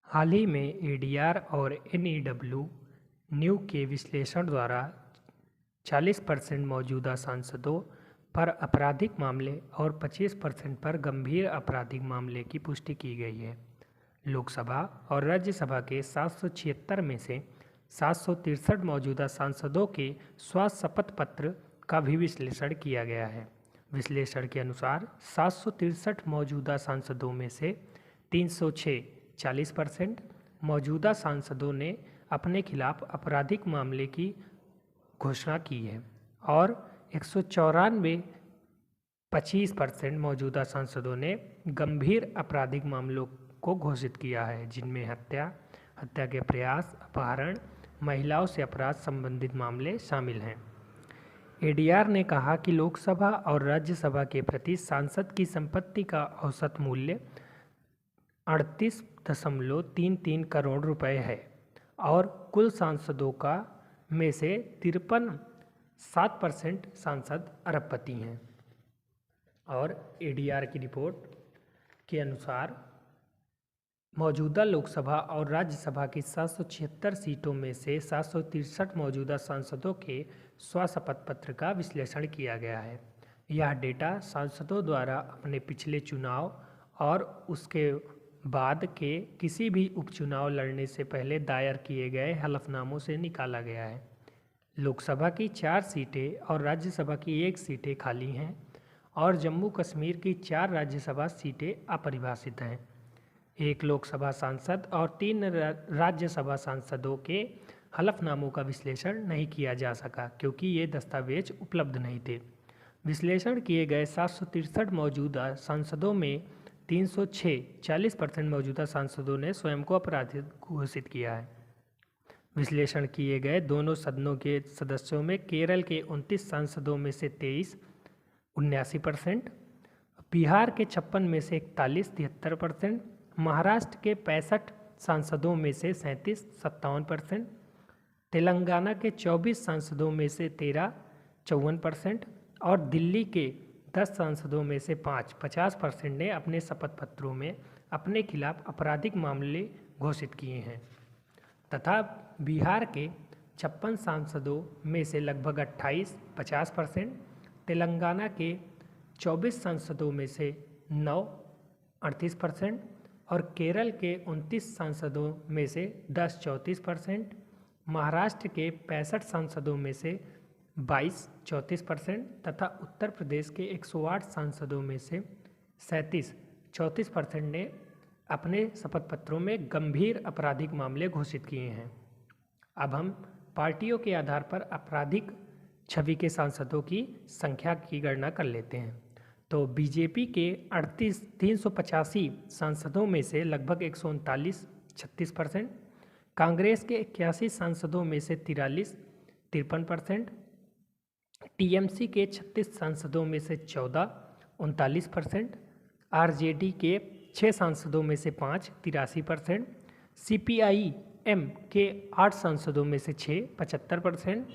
हाल ही में एडीआर और एनईडब्ल्यू न्यू के विश्लेषण द्वारा 40% मौजूदा सांसदों पर आपराधिक मामले और 25% पर गंभीर आपराधिक मामले की पुष्टि की गई है। लोकसभा और राज्यसभा के 776 में से 763 मौजूदा सांसदों के स्वास्थ्य शपथ पत्र का भी विश्लेषण किया गया है। विश्लेषण के अनुसार 763 मौजूदा सांसदों में से 306 40% मौजूदा सांसदों ने अपने खिलाफ आपराधिक मामले की घोषणा की है और 194 25% मौजूदा सांसदों ने गंभीर आपराधिक मामलों को घोषित किया है, जिनमें हत्या के प्रयास, अपहरण, महिलाओं से अपराध संबंधित मामले शामिल हैं। एडीआर ने कहा कि लोकसभा और राज्यसभा के प्रति सांसद की संपत्ति का औसत मूल्य 38.33 करोड़ रुपए है और कुल सांसदों का में से 53.7% सांसद अरबपति हैं। और एडीआर की रिपोर्ट के अनुसार मौजूदा लोकसभा और राज्यसभा की 776 सीटों में से 763 मौजूदा सांसदों के स्वशपथ पत्र का विश्लेषण किया गया है। यह डेटा सांसदों द्वारा अपने पिछले चुनाव और उसके बाद के किसी भी उपचुनाव लड़ने से पहले दायर किए गए हलफनामों से निकाला गया है। लोकसभा की 4 सीटें और राज्यसभा की 1 सीटें खाली हैं और जम्मू कश्मीर की 4 राज्यसभा सीटें अपरिभाषित हैं। 1 लोकसभा सांसद और 3 राज्यसभा सांसदों के हलफनामों का विश्लेषण नहीं किया जा सका क्योंकि ये दस्तावेज उपलब्ध नहीं थे। विश्लेषण किए गए 763 मौजूदा सांसदों में 306 40% मौजूदा सांसदों ने स्वयं को अपराधी घोषित किया है। विश्लेषण किए गए दोनों सदनों के सदस्यों में केरल के 29 सांसदों में से 23 79%, बिहार के 56 में से 41 73%, महाराष्ट्र के 65 सांसदों में से 37 57%, तेलंगाना के 24 सांसदों में से 13 54% और दिल्ली के 10 सांसदों में से 50% ने अपने शपथ पत्रों में अपने खिलाफ आपराधिक मामले घोषित किए हैं तथा बिहार के 56 सांसदों में से लगभग 50%, तेलंगाना के 24 सांसदों में से 9 38% और केरल के 29 सांसदों में से 10 34%, महाराष्ट्र के 65 सांसदों में से 22 34% तथा उत्तर प्रदेश के 108 सांसदों में से 37 34% ने अपने शपथ पत्रों में गंभीर आपराधिक मामले घोषित किए हैं। अब हम पार्टियों के आधार पर आपराधिक छवि के सांसदों की संख्या की गणना कर लेते हैं। तो बीजेपी के 385 सांसदों में से लगभग 139 36%, कांग्रेस के 81 सांसदों में से 43 53%, टीएमसी के 36 सांसदों में से 14 39%, आरजेडी के 6 सांसदों में से 5 83%, सीपीआई-एम के 8 सांसदों में से 6 75%,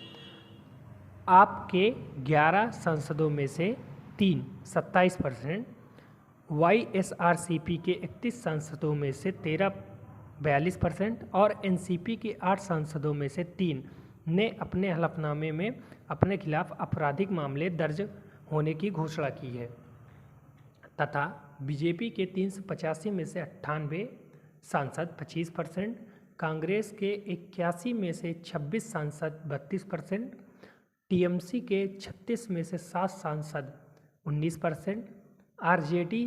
आप के 11 सांसदों में से 3 27%, वाईएसआरसीपी के 31 सांसदों में से 13 42% और एनसीपी के 8 सांसदों में से 3 ने अपने हलफनामे में अपने खिलाफ आपराधिक मामले दर्ज होने की घोषणा की है तथा बीजेपी के 385 में से 98 सांसद 25%, कांग्रेस के 81 में से 26 सांसद 32%, टीएमसी के 36 में से 7 सांसद 19%, आरजेडी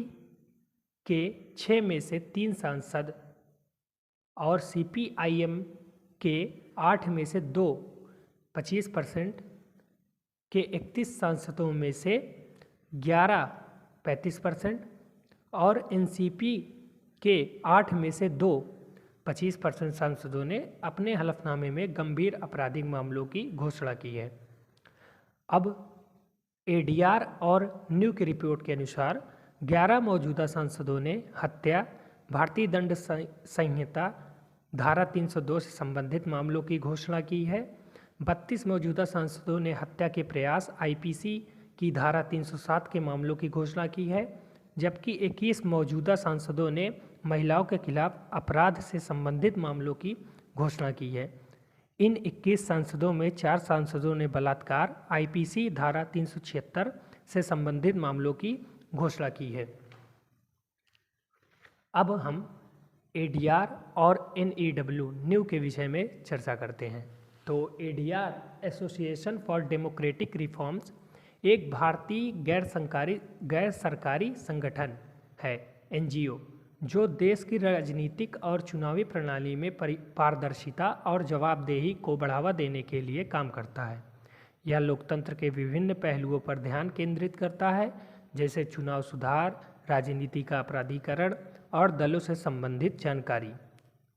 के 6 में से 3 सांसद और सीपीआईएम के 8 में से 2 25% के 31 सांसदों में से 11 35% और एनसीपी के 8 में से 2 25% सांसदों ने अपने हलफनामे में गंभीर आपराधिक मामलों की घोषणा की है। अब एडीआर और न्यू की रिपोर्ट के अनुसार 11 मौजूदा सांसदों ने हत्या, भारतीय दंड संहिता धारा 302 से संबंधित मामलों की घोषणा की है। 32 मौजूदा सांसदों ने हत्या के प्रयास आईपीसी की धारा 307 के मामलों की घोषणा की है, जबकि 21 मौजूदा सांसदों ने महिलाओं के खिलाफ अपराध से संबंधित मामलों की घोषणा की है। इन 21 सांसदों में 4 सांसदों ने बलात्कार आईपीसी धारा 376 से संबंधित मामलों की घोषणा की है। अब हम एडीआर और एनईडब्ल्यू न्यू के विषय में चर्चा करते हैं। तो ADR association for democratic reforms एक भारतीय गैर सरकारी संगठन है, एनजीओ, जो देश की राजनीतिक और चुनावी प्रणाली में पारदर्शिता और जवाबदेही को बढ़ावा देने के लिए काम करता है। यह लोकतंत्र के विभिन्न पहलुओं पर ध्यान केंद्रित करता है, जैसे चुनाव सुधार, राजनीति का अपराधीकरण और दलों से संबंधित जानकारी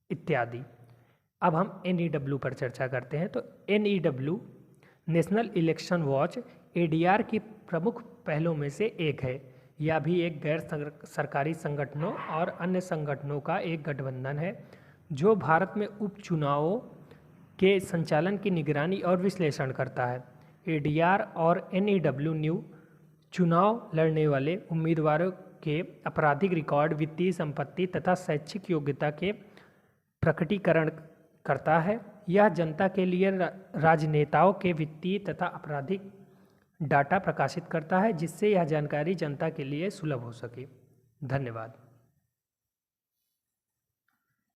इत्यादि। अब हम एनईडब्ल्यू पर चर्चा करते हैं। तो एनईडब्ल्यू नेशनल इलेक्शन वॉच एडीआर की प्रमुख पहलों में से एक है। यह भी एक गैर सरकारी संगठनों और अन्य संगठनों का एक गठबंधन है जो भारत में उपचुनावों के संचालन की निगरानी और विश्लेषण करता है। एडीआर और एनईडब्ल्यू न्यू चुनाव लड़ने वाले उम्मीदवारों के आपराधिक रिकॉर्ड, वित्तीय संपत्ति तथा शैक्षिक योग्यता के प्रकटीकरण करता है। यह जनता के लिए राजनेताओं के वित्तीय तथा आपराधिक डाटा प्रकाशित करता है, जिससे यह जानकारी जनता के लिए सुलभ हो सके। धन्यवाद।